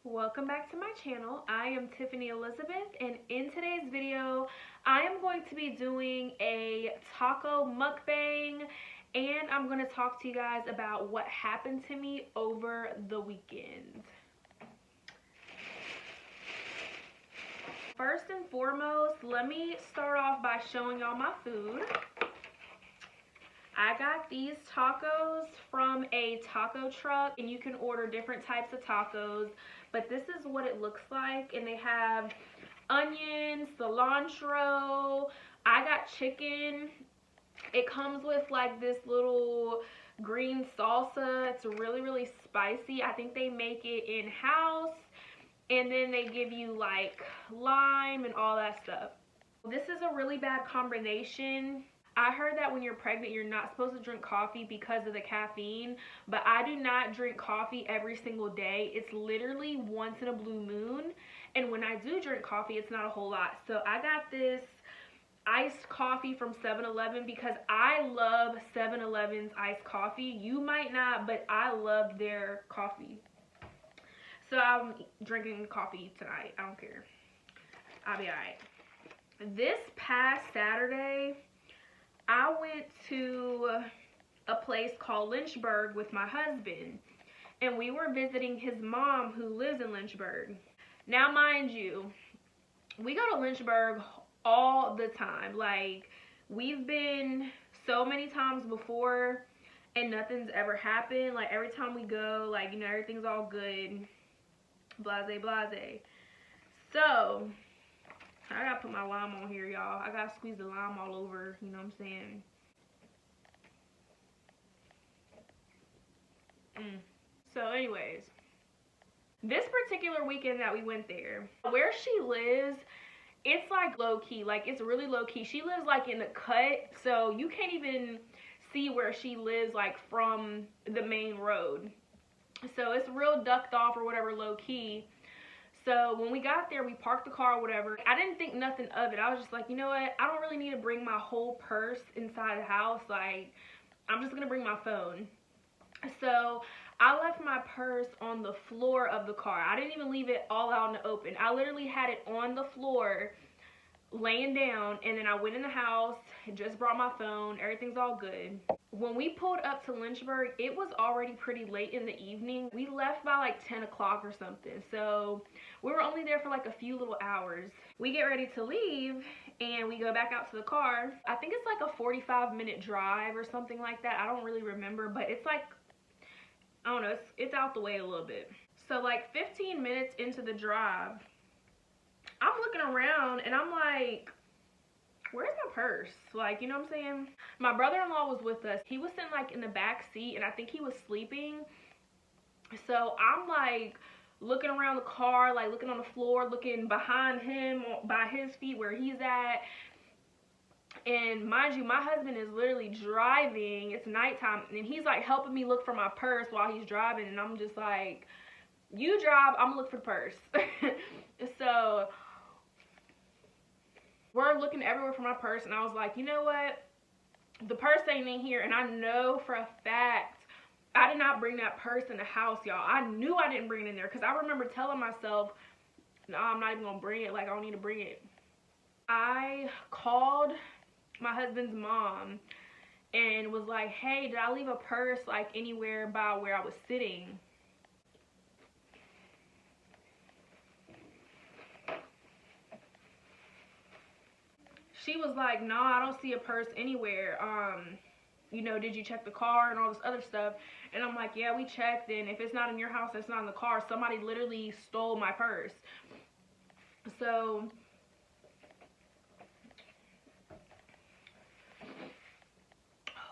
Welcome back to my channel. I am Tiffany Elizabeth, and in today's video I am going to be doing a taco mukbang, and I'm going to talk to you guys about what happened to me over the weekend. First and foremost, let me start off by showing y'all my food. I got these tacos from a taco truck, and you can order different types of tacos, but this is what it looks like, and they have onions, cilantro. I got chicken. It comes with like this little green salsa. It's really spicy. I think they make it in-house, and then they give you like lime and all that stuff. This is a really bad combination. I heard that when you're pregnant, you're not supposed to drink coffee because of the caffeine, but I do not drink coffee every single day. It's literally once in a blue moon, and when I do drink coffee, it's not a whole lot. So I got this iced coffee from 7-Eleven because I love 7-Eleven's iced coffee. You might not, but I love their coffee. So I'm drinking coffee tonight. I don't care. I'll be alright. This past Saturday, I went to a place called Lynchburg with my husband, and we were visiting his mom who lives in Lynchburg. Now, mind you, we go to Lynchburg all the time. Like, we've been so many times before and nothing's ever happened. Like, every time we go, like, you know, everything's all good, blase blase. So I gotta put my lime on here, y'all. I gotta squeeze the lime all over, you know what I'm saying? So anyways, this particular weekend that we went there, where she lives, it's like low-key. Like, it's really low-key. She lives like in a cut, so you can't even see where she lives like from the main road. So it's real ducked off or whatever, low-key. So when we got there, we parked the car or whatever. I didn't think nothing of it. I was just like, you know what? I don't really need to bring my whole purse inside the house. Like, I'm just going to bring my phone. So I left my purse on the floor of the car. I didn't even leave it all out in the open. I literally had it on the floor, laying down, and then I went in the house, just brought my phone. Everything's all good. When we pulled up to Lynchburg, it was already pretty late in the evening. We left by like 10 o'clock or something, so we were only there for like a few little hours. We get ready to leave, and we go back out to the car. I think it's like a 45-minute drive or something like that. I don't really remember, but it's like, I don't know, it's out the way a little bit. So like 15 minutes into the drive, I'm looking around, and I'm like, where's my purse? Like, you know what I'm saying? My brother-in-law was with us. He was sitting like in the back seat, and I think he was sleeping. So I'm like looking around the car, like looking on the floor, looking behind him by his feet where he's at. And mind you, my husband is literally driving. It's nighttime, and he's like helping me look for my purse while he's driving. And I'm just like, you drive, I'm gonna look for the purse. So we're looking everywhere for my purse, and I was like, you know what? The purse ain't in here, and I know for a fact I did not bring that purse in the house, y'all. I knew I didn't bring it in there, because I remember telling myself, no, I'm not even going to bring it. Like, I don't need to bring it. I called my husband's mom and was like, hey, did I leave a purse, like, anywhere by where I was sitting? She was like, no, I don't see a purse anywhere. You know, did you check the car and all this other stuff? And I'm like, yeah, we checked, and if it's not in your house, it's not in the car. Somebody literally stole my purse. So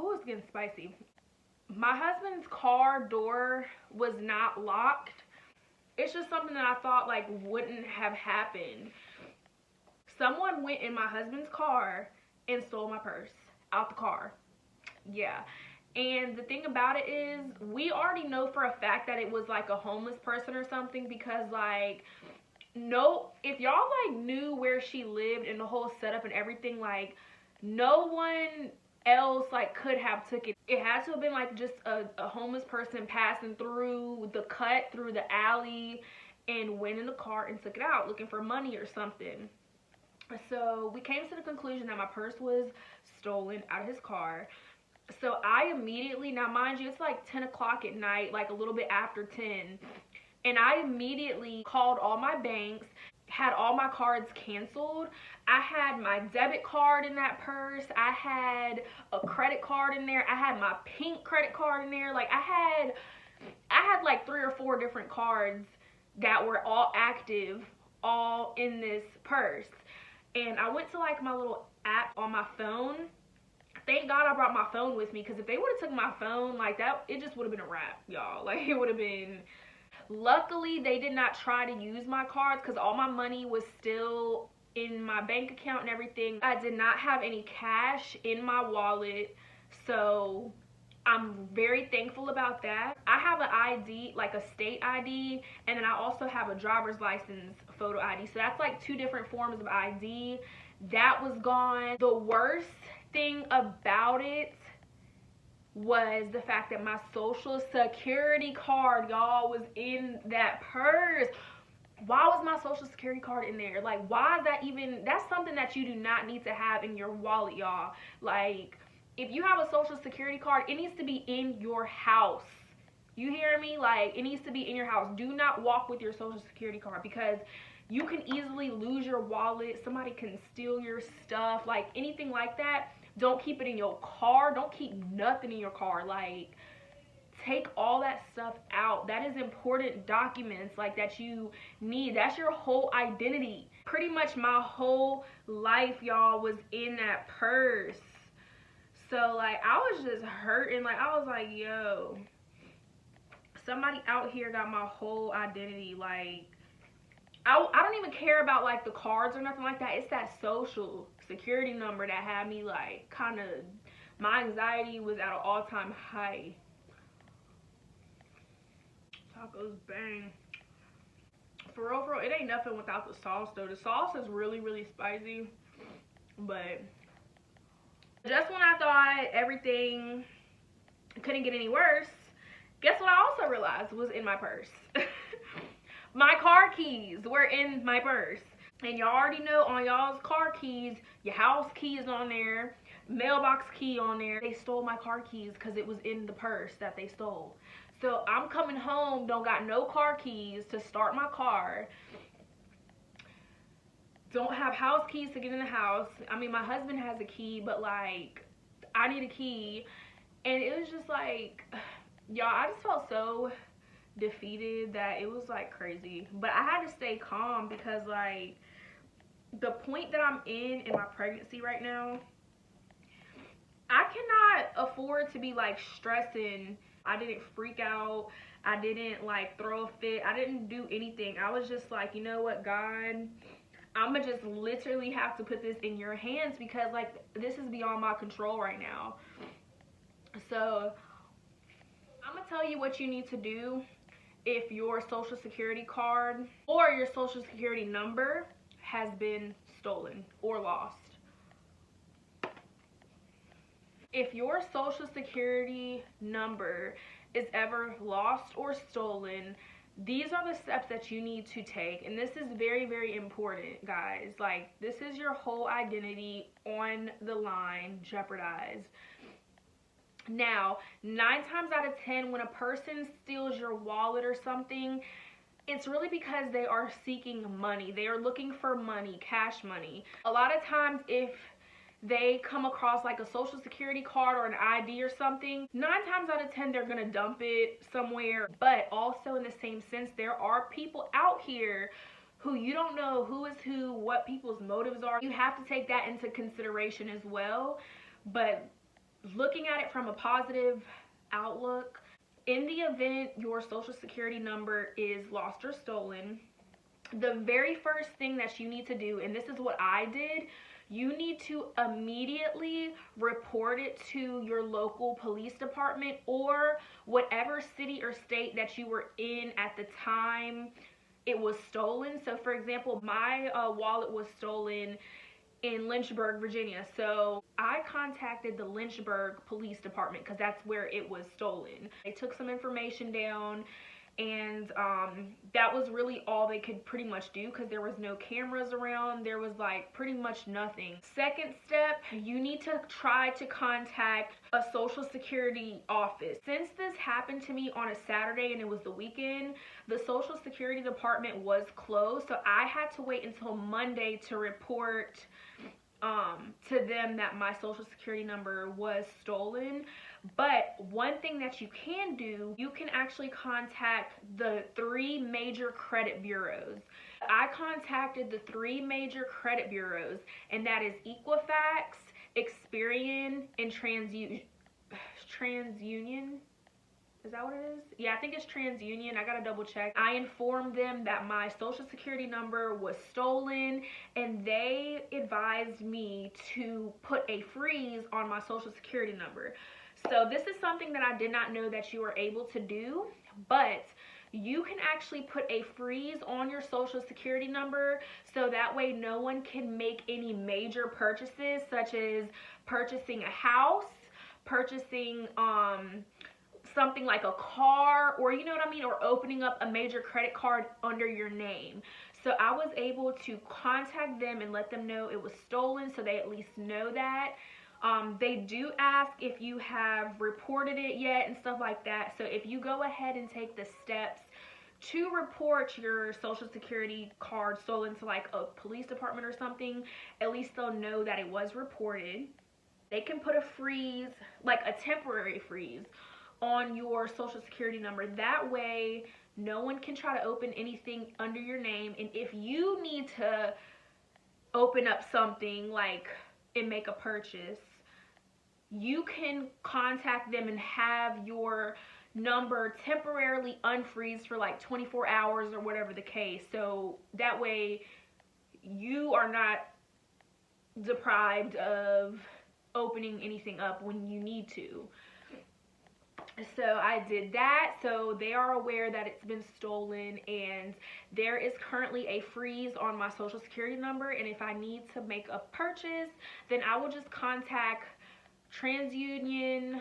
oh, it's getting spicy. My husband's car door was not locked. It's just something that I thought like wouldn't have happened. Someone went in my husband's car and stole my purse out the car. Yeah. And the thing about it is, we already know for a fact that it was like a homeless person or something, because like, no, if y'all like knew where she lived and the whole setup and everything, like no one else like could have took it. It had to have been like just a homeless person passing through the cut, through the alley, and went in the car and took it out looking for money or something. So we came to the conclusion that my purse was stolen out of his car. So I immediately, now mind you, it's like 10 o'clock at night, like a little bit after 10. And I immediately called all my banks, had all my cards canceled. I had my debit card in that purse. I had a credit card in there. I had my pink credit card in there. Like I had like 3 or 4 different cards that were all active, all in this purse. And I went to like my little app on my phone. Thank God I brought my phone with me, because if they would have took my phone like that, it just would have been a wrap, y'all. Like it would have been. Luckily, they did not try to use my cards because all my money was still in my bank account and everything. I did not have any cash in my wallet, so I'm very thankful about that. I have an ID, like a state ID, and then I also have a driver's license photo ID. So that's like 2 different forms of ID. That was gone. The worst thing about it was the fact that my social security card, y'all, was in that purse. Why was my social security card in there? Like, why is that even? That's something that you do not need to have in your wallet, y'all. Like, if you have a social security card, it needs to be in your house. You hear me? Like, it needs to be in your house. Do not walk with your social security card, because you can easily lose your wallet. Somebody can steal your stuff, like anything like that. Don't keep it in your car. Don't keep nothing in your car. Like, take all that stuff out. That is important documents, like, that you need. That's your whole identity. Pretty much my whole life, y'all, was in that purse. So, like, I was just hurting. Like, I was like, yo, somebody out here got my whole identity. Like, I don't even care about, like, the cards or nothing like that. It's that social security number that had me, like, kind of, my anxiety was at an all-time high. Tacos bang. For real, it ain't nothing without the sauce, though. The sauce is really, really spicy. But just when I thought everything couldn't get any worse, guess what I also realized was in my purse? My car keys were in my purse. And y'all already know, on y'all's car keys, your house key is on there, mailbox key on there. They stole my car keys because it was in the purse that they stole. So I'm coming home, don't got no car keys to start my car. Don't have house keys to get in the house. I mean, my husband has a key, but, like, I need a key. And it was just like, y'all, I just felt so defeated that it was, like, crazy. But I had to stay calm because, like, the point that I'm in my pregnancy right now, I cannot afford to be, like, stressing. I didn't freak out. I didn't, like, throw a fit. I didn't do anything. I was just like, you know what, God, I'm gonna just literally have to put this in your hands, because, like, this is beyond my control right now. So I'm gonna tell you what you need to do if your social security card or your social security number has been stolen or lost. If your social security number is ever lost or stolen, these are the steps that you need to take. And this is very, very important, guys. Like, this is your whole identity on the line, jeopardized. Now, 9 times out of 10, when a person steals your wallet or something, it's really because they are seeking money. They are looking for money, cash money. A lot of times, if they come across like a social security card or an ID or something, 9 times out of 10, they're gonna dump it somewhere. But also, in the same sense, there are people out here who you don't know who is who, what people's motives are. You have to take that into consideration as well. But looking at it from a positive outlook, in the event your social security number is lost or stolen, the very first thing that you need to do, and this is what I did, you need to immediately report it to your local police department or whatever city or state that you were in at the time it was stolen. So, for example, my wallet was stolen in Lynchburg, Virginia. So I contacted the Lynchburg Police Department because that's where it was stolen. They took some information down and that was really all they could pretty much do because there was no cameras around. There was like pretty much nothing. Second step, you need to try to contact a social security office. Since this happened to me on a Saturday and it was the weekend, the social security department was closed, so I had to wait until Monday to report to them that my social security number was stolen. But one thing that you can do, you can actually contact the 3 major credit bureaus. I contacted the 3 major credit bureaus, and that is Equifax, Experian, and TransUnion. Is that what it is? Yeah, I think it's TransUnion. I gotta double check. I informed them that my social security number was stolen, and they advised me to put a freeze on my social security number. So this is something that I did not know that you were able to do, but you can actually put a freeze on your social security number so that way no one can make any major purchases, such as purchasing a house, purchasing something like a car, or you know what I mean, or opening up a major credit card under your name. So I was able to contact them and let them know it was stolen, so they at least know that. They do ask if you have reported it yet and stuff like that. So if you go ahead and take the steps to report your social security card stolen to like a police department or something, at least they'll know that it was reported. They can put a freeze, like a temporary freeze, on your social security number. That way no one can try to open anything under your name, and if you need to open up something like and make a purchase, you can contact them and have your number temporarily unfreeze for like 24 hours or whatever the case, so that way you are not deprived of opening anything up when you need to. So I did that, so they are aware that it's been stolen, and there is currently a freeze on my social security number, and if I need to make a purchase, then I will just contact TransUnion,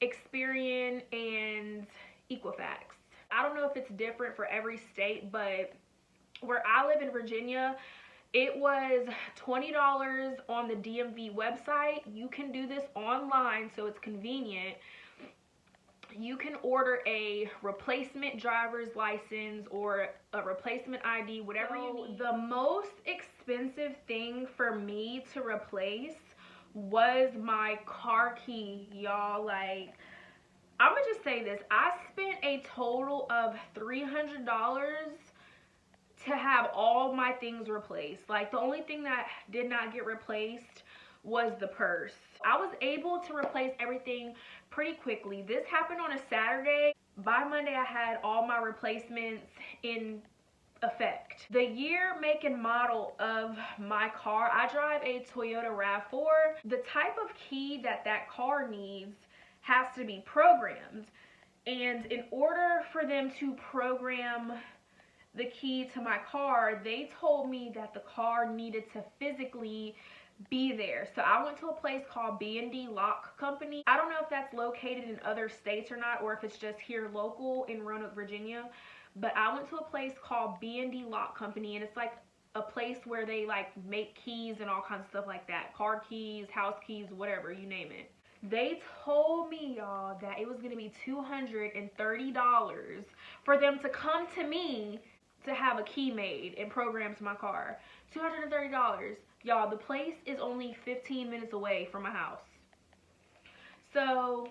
Experian, and Equifax. I don't know if it's different for every state, but where I live in Virginia, it was $20 on the DMV website. You can do this online, so it's convenient. You can order a replacement driver's license or a replacement ID, whatever you need. The most expensive thing for me to replace was my car key, y'all. Like, I'm gonna just say this. I spent a total of $300 to have all my things replaced. Like, the only thing that did not get replaced was the purse. I was able to replace everything pretty quickly. This happened on a Saturday. By Monday, I had all my replacements in effect. The year, make, and model of my car, I drive a Toyota RAV4. The type of key that that car needs has to be programmed. And in order for them to program the key to my car, they told me that the car needed to physically be there. So I went to a place called B&D Lock Company. I don't know if that's located in other states or not, or if it's just here local in Roanoke, Virginia. But I went to a place called B&D Lock Company, and it's like a place where they like make keys and all kinds of stuff like that. Car keys, house keys, whatever, you name it. They told me, y'all, that it was gonna be $230 for them to come to me to have a key made and programmed to my car. $230. Y'all, the place is only 15 minutes away from my house. So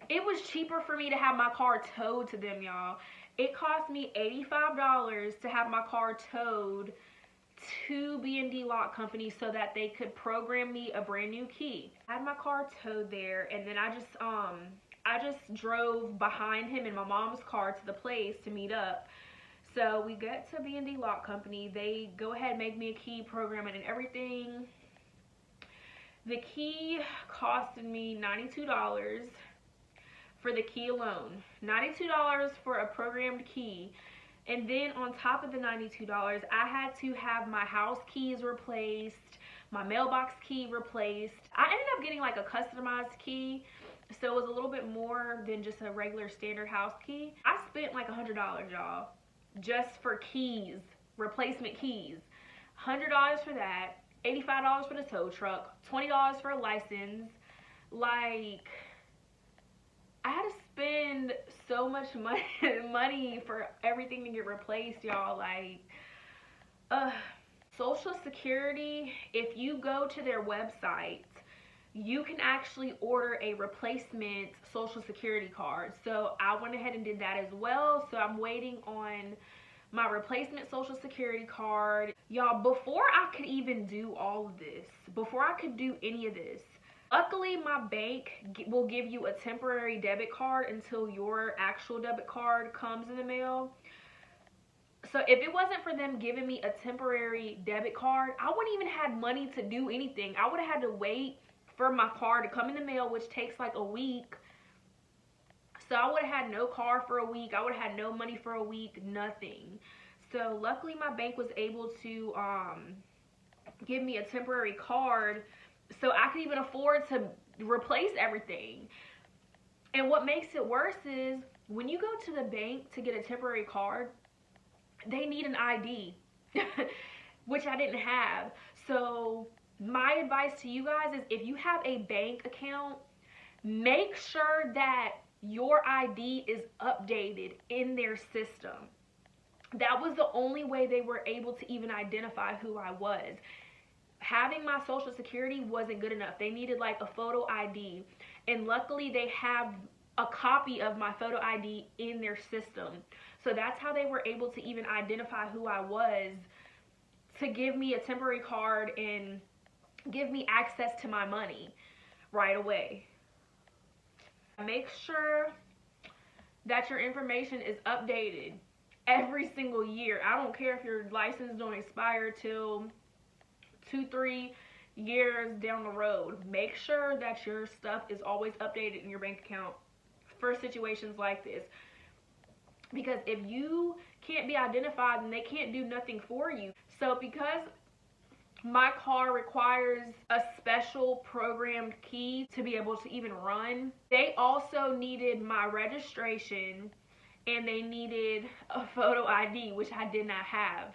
it was cheaper for me to have my car towed to them, y'all. It cost me $85 to have my car towed to B&D Lock Company so that they could program me a brand new key. I had my car towed there, and then I just drove behind him in my mom's car to the place to meet up. So we get to B&D Lock Company. They go ahead and make me a key, program it and everything. The key costed me $92 for the key alone. $92 for a programmed key. And then on top of the $92, I had to have my house keys replaced, my mailbox key replaced. I ended up getting like a customized key. So it was a little bit more than just a regular standard house key. I spent like $100, y'all, just for keys, replacement keys. $100 for that, $85 for the tow truck, $20 for a license. Like, I had to spend so much money for everything to get replaced, y'all. Like, Social Security, if you go to their website, you can actually order a replacement Social Security card. So I went ahead and did that as well. So I'm waiting on my replacement Social Security card. Y'all, before I could even do all of this, before I could do any of this, luckily my bank will give you a temporary debit card until your actual debit card comes in the mail. So if it wasn't for them giving me a temporary debit card, I wouldn't even have money to do anything. I would have had to wait for my card to come in the mail, which takes like a week. So I would have had no car for a week. I would have had no money for a week, nothing. So luckily my bank was able to give me a temporary card so I could even afford to replace everything. And what makes it worse is when you go to the bank to get a temporary card, they need an ID, which I didn't have. So my advice to you guys is if you have a bank account, make sure that your ID is updated in their system. That was the only way they were able to even identify who I was. Having my Social Security wasn't good enough. They needed like a photo ID. And luckily they have a copy of my photo ID in their system. So that's how they were able to even identify who I was, to give me a temporary card and give me access to my money right away. Make sure that your information is updated every single year. I don't care if your license don't expire till 2-3 years down the road. Make sure that your stuff is always updated in your bank account for situations like this. Because if you can't be identified, then they can't do nothing for you. So because my car requires a special programmed key to be able to even run, they also needed my registration and they needed a photo ID, which I did not have.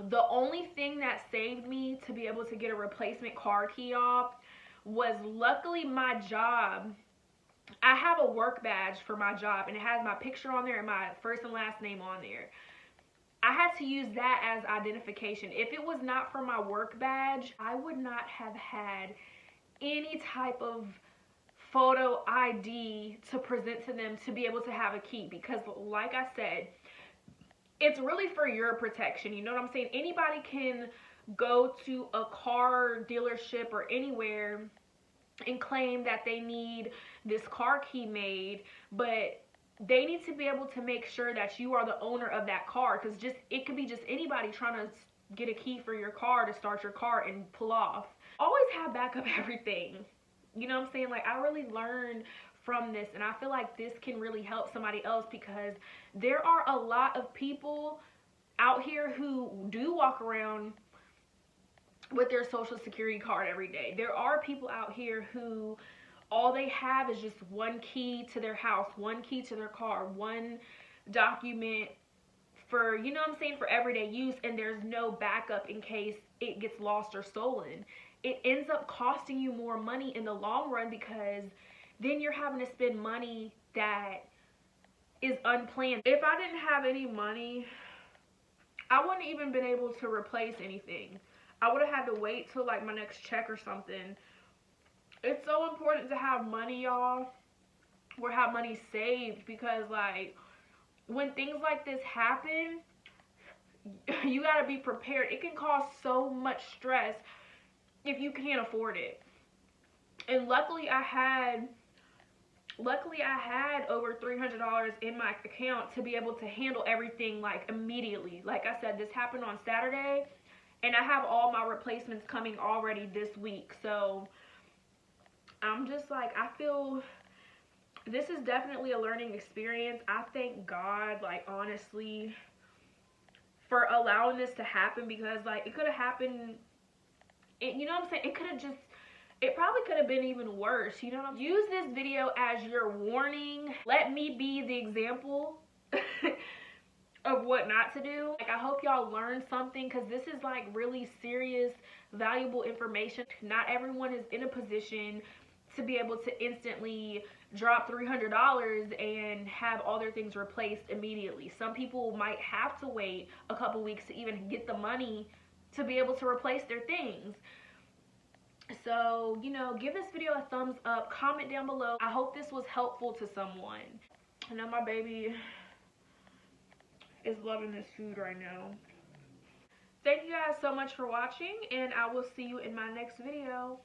The only thing that saved me to be able to get a replacement car key off was, luckily my job, I have a work badge for my job and it has my picture on there and my first and last name on there. I had to use that as identification. If it was not for my work badge, I would not have had any type of photo ID to present to them to be able to have a key. Because like I said, it's really for your protection. You know what I'm saying? Anybody can go to a car dealership or anywhere and claim that they need this car key made, but they need to be able to make sure that you are the owner of that car, because it could be just anybody trying to get a key for your car to start your car and pull off. Always have backup everything. You know what I'm saying? Like, I really learned from this, and I feel like this can really help somebody else, because there are a lot of people out here who do walk around with their Social Security card every day. There are people out here who all they have is just one key to their house, one key to their car, one document for, you know what I'm saying, for everyday use, and there's no backup in case it gets lost or stolen. It ends up costing you more money in the long run, because then you're having to spend money that is unplanned. If I didn't have any money, I wouldn't even been able to replace anything. I would have had to wait till like my next check or something. It's so important to have money, y'all, or have money saved, because like when things like this happen, you gotta be prepared. It can cause so much stress if you can't afford it. And luckily I had over $300 in my account to be able to handle everything like immediately. Like I said, this happened on Saturday, and I have all my replacements coming already this week. So I'm just like, I feel this is definitely a learning experience. I thank God, like, honestly, for allowing this to happen, because like it could have happened, you know what I'm saying, it could have just it probably could have been even worse, you know what I'm saying? Use this video as your warning. Let me be the example of what not to do. Like, I hope y'all learned something, because this is like really serious, valuable information. Not everyone is in a position to be able to instantly drop $300 and have all their things replaced immediately. Some people might have to wait a couple weeks to even get the money to be able to replace their things. So, you know, give this video a thumbs up, comment down below. I hope this was helpful to someone. I know my baby is loving this food right now. Thank you guys so much for watching, and I will see you in my next video.